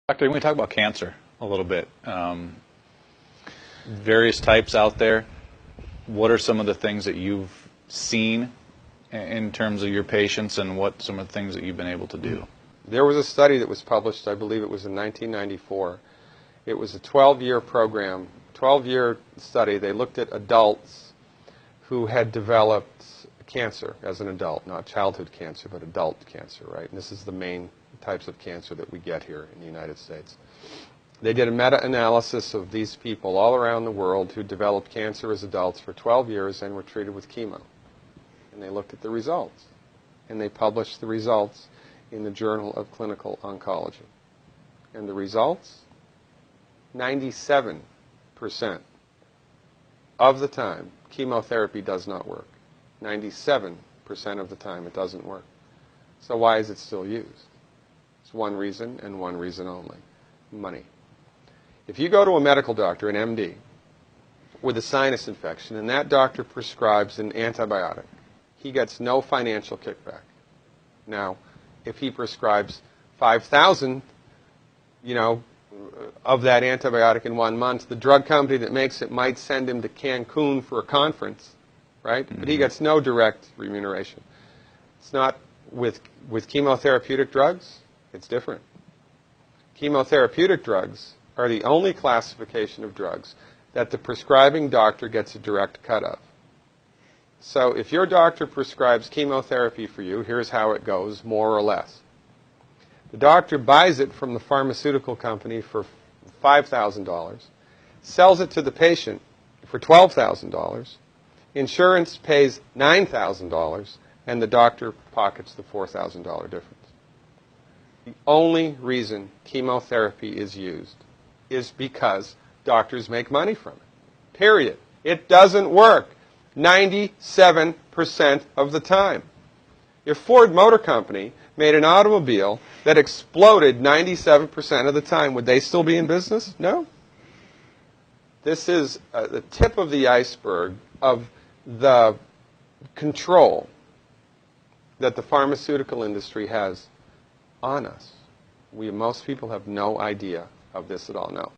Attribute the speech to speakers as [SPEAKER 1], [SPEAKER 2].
[SPEAKER 1] Doctor, we talk about cancer a little bit. Various types out there. What are some of the things that you've seen in terms of your patients, and what some of the things that you've been able to do?
[SPEAKER 2] There was a study that was published, I believe it was in 1994. It was a 12-year program, 12-year study. They looked at adults who had developed cancer as an adult, not childhood cancer, but adult cancer, right? And this is the main types of cancer that we get here in the United States. They did a meta-analysis of these people all around the world who developed cancer as adults for 12 years and were treated with chemo. And they looked at the results. And they published the results in the Journal of Clinical Oncology. And the results? 97% of the time, chemotherapy does not work. 97% of the time, it doesn't work. So why is it still used? It's one reason, and one reason only: money. If you go to a medical doctor, an MD, with a sinus infection, and that doctor prescribes an antibiotic, he gets no financial kickback. Now, if he prescribes 5,000, of that antibiotic in 1 month, the drug company that makes it might send him to Cancun for a conference, right? Mm-hmm. But he gets no direct remuneration. It's not with chemotherapeutic drugs. It's different. Chemotherapeutic drugs are the only classification of drugs that the prescribing doctor gets a direct cut of. So if your doctor prescribes chemotherapy for you, here's how it goes, more or less. The doctor buys it from the pharmaceutical company for $5,000, sells it to the patient for $12,000, insurance pays $9,000, and the doctor pockets the $4,000 difference. The only reason chemotherapy is used is because doctors make money from it. Period. It doesn't work 97% of the time. If Ford Motor Company made an automobile that exploded 97% of the time, would they still be in business? No. This is the tip of the iceberg of the control that the pharmaceutical industry has on us. Most people have no idea of this at all. No.